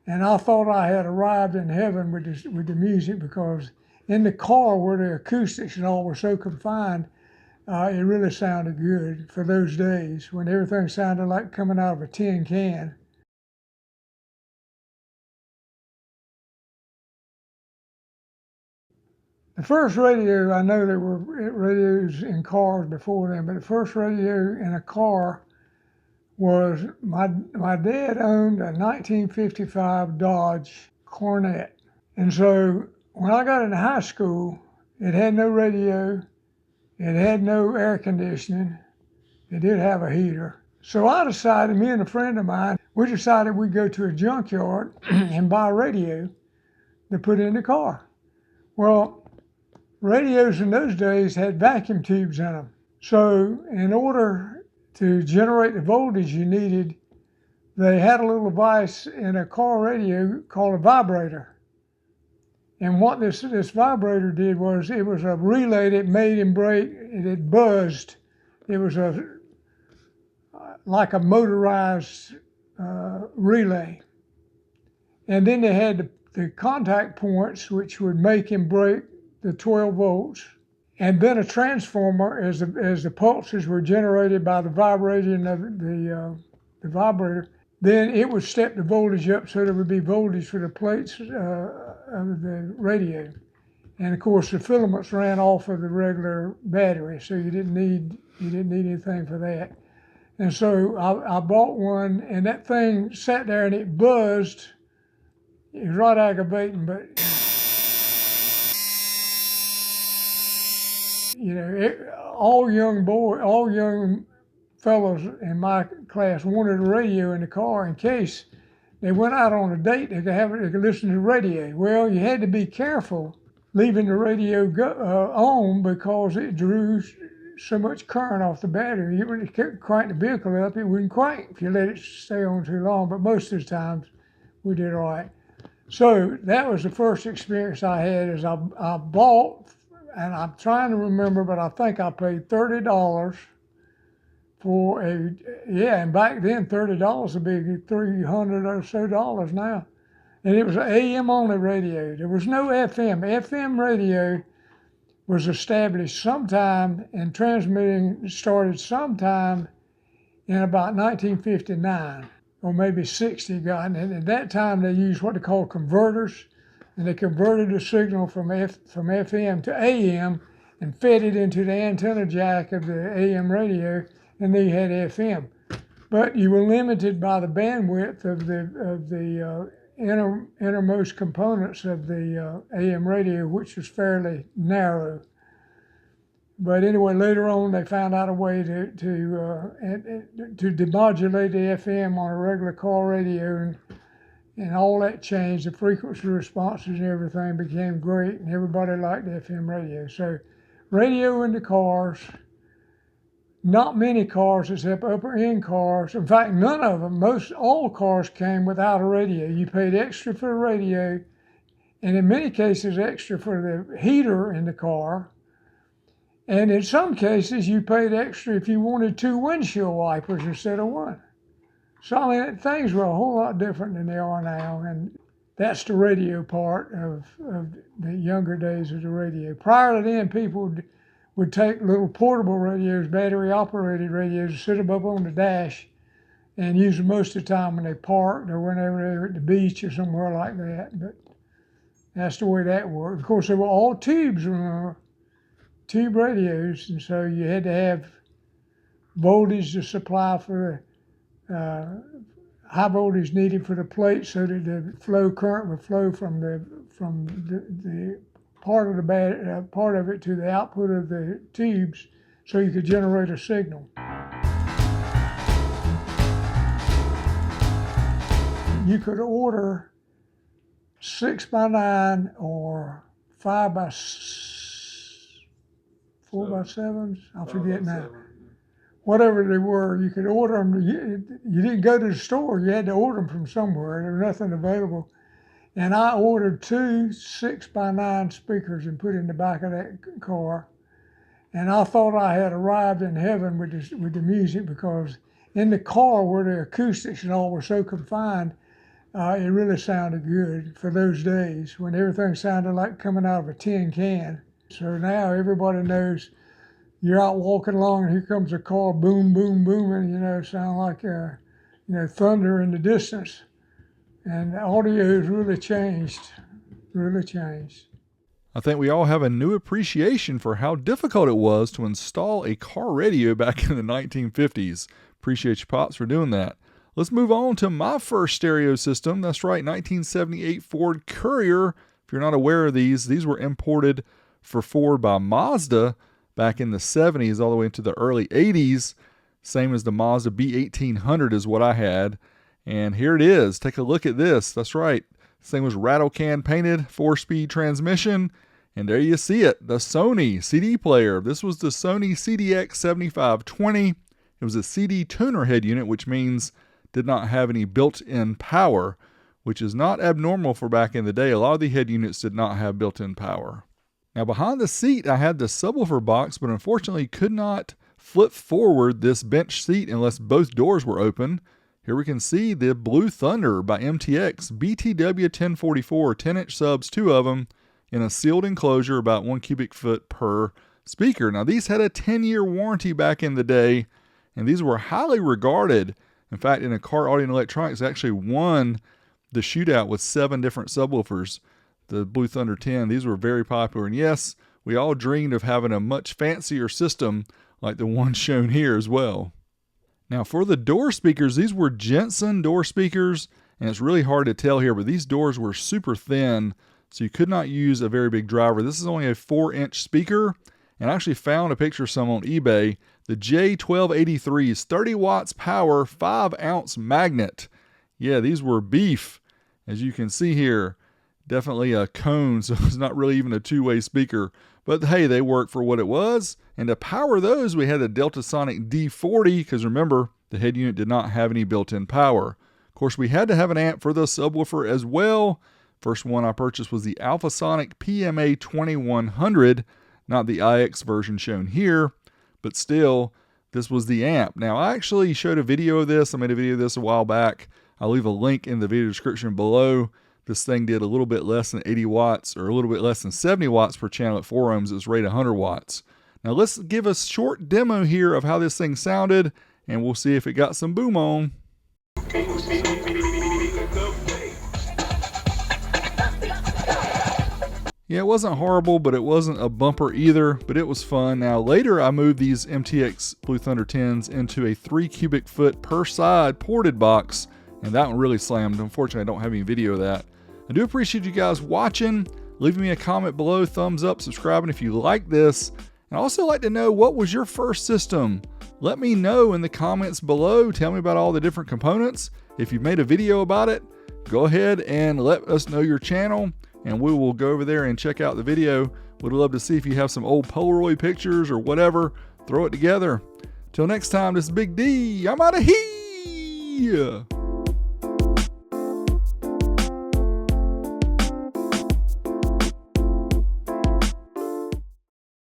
And I thought I had arrived in heaven with the music, because in the car where the acoustics and all were so confined, it really sounded good for those days when everything sounded like coming out of a tin can. The first radio, I know there were radios in cars before then, but the first radio in a car was my dad owned a 1955 Dodge Coronet. And so when I got into high school, it had no radio, it had no air conditioning, it did have a heater. So I decided, me and a friend of mine, we decided we'd go to a junkyard and buy a radio to put in the car. Well, radios in those days had vacuum tubes in them. So in order to generate the voltage you needed, they had a little device in a car radio called a vibrator. And what this vibrator did was, it was a relay that made and break, it buzzed. It was like a motorized relay. And then they had the contact points, which would make and break the 12 volts. And then a transformer, as the pulses were generated by the vibration of the vibrator, then it would step the voltage up so there would be voltage for the plates of the radio. And of course the filaments ran off of the regular battery, so you didn't need anything for that. And so I bought one, and that thing sat there and it buzzed. It was right aggravating, but you know, all young fellows in my class wanted a radio in the car in case they went out on a date. They could listen to the radio. Well, you had to be careful leaving the radio on, because it drew so much current off the battery. You really couldn't crank the vehicle up, it wouldn't crank if you let it stay on too long. But most of the times we did all right. So that was the first experience I had. Is I bought, and I'm trying to remember, but I think I paid $30 for and back then $30 would be $300 or so now. And it was an AM only radio. There was no FM. FM radio was established sometime, and transmitting started sometime in about 1959 or maybe 60. And at that time they used what they call converters, and they converted the signal from FM to AM and fed it into the antenna jack of the AM radio, and then you had FM. But you were limited by the bandwidth of the innermost components of the AM radio, which was fairly narrow. But anyway, later on they found out a way to demodulate the FM on a regular car radio, and all that changed. The frequency responses and everything became great, and everybody liked the FM radio. So radio in the cars. Not many cars except upper end cars. In fact, none of them, all cars came without a radio. You paid extra for the radio, and in many cases extra for the heater in the car. And in some cases you paid extra if you wanted 2 windshield wipers instead of 1. So I mean, things were a whole lot different than they are now, and that's the radio part of the younger days of the radio. Prior to then, people would take little portable radios, battery operated radios, sit them up on the dash and use them most of the time when they parked or whenever they were at the beach or somewhere like that. But that's the way that worked. Of course, they were all tubes, remember, tube radios, and so you had to have voltage to supply for the high voltage needed for the plate, so that the current would flow from the part of it to the output of the tubes, so you could generate a signal. You could order 6x9 or 4x7s. I forget now. Whatever they were, you could order them. You didn't go to the store. You had to order them from somewhere. There was nothing available. And I ordered 2 6x9 speakers and put in the back of that car. And I thought I had arrived in heaven with the music, because in the car where the acoustics and all were so confined, it really sounded good for those days when everything sounded like coming out of a tin can. So now everybody knows you're out walking along and here comes a car, boom, boom, booming, sound like, thunder in the distance. And the audio has really changed, really changed. I think we all have a new appreciation for how difficult it was to install a car radio back in the 1950s. Appreciate you, Pops, for doing that. Let's move on to my first stereo system. That's right, 1978 Ford Courier. If you're not aware of these were imported for Ford by Mazda back in the 70s all the way into the early 80s. Same as the Mazda B1800 is what I had. And here it is. Take a look at this. That's right. This thing was rattle can painted, 4-speed transmission. And there you see it, the Sony CD player. This was the Sony CDX 7520. It was a CD tuner head unit, which means did not have any built-in power, which is not abnormal for back in the day. A lot of the head units did not have built-in power. Now behind the seat, I had the subwoofer box, but unfortunately could not flip forward this bench seat unless both doors were open. Here we can see the Blue Thunder by MTX, BTW 1044, 10-inch subs, 2 of them, in a sealed enclosure about 1 cubic foot per speaker. Now these had a 10-year warranty back in the day, and these were highly regarded. In fact, in a car audio and electronics, actually won the shootout with 7 different subwoofers. The Blue Thunder 10, these were very popular. And yes, we all dreamed of having a much fancier system like the one shown here as well. Now for the door speakers, these were Jensen door speakers, and it's really hard to tell here, but these doors were super thin, so you could not use a very big driver. This is only a 4-inch speaker, and I actually found a picture of some on eBay. The J1283s, 30 watts power, 5-ounce magnet. Yeah, these were beef, as you can see here. Definitely a cone, so it's not really even a two-way speaker. But hey, they work for what it was. And to power those, we had a Delta Sonic D40, because remember, the head unit did not have any built-in power. Of course, we had to have an amp for the subwoofer as well. First one I purchased was the Alphasonic PMA 2100, not the iX version shown here, but still, this was the amp. Now, I actually showed a video of this. I made a video of this a while back. I'll leave a link in the video description below. This thing did a little bit less than 80 watts, or a little bit less than 70 watts per channel at 4 ohms. It was rated 100 watts. Now, let's give a short demo here of how this thing sounded, and we'll see if it got some boom on. Yeah, it wasn't horrible, but it wasn't a bumper either, but it was fun. Now, later I moved these MTX Blue Thunder 10s into a 3 cubic foot per side ported box, and that one really slammed. Unfortunately, I don't have any video of that. I do appreciate you guys watching. Leaving me a comment below, thumbs up, subscribing if you like this. And I also like to know, what was your first system? Let me know in the comments below. Tell me about all the different components. If you've made a video about it, go ahead and let us know your channel, and we will go over there and check out the video. Would love to see if you have some old Polaroid pictures or whatever. Throw it together. Till next time, this is Big D. I'm out of here.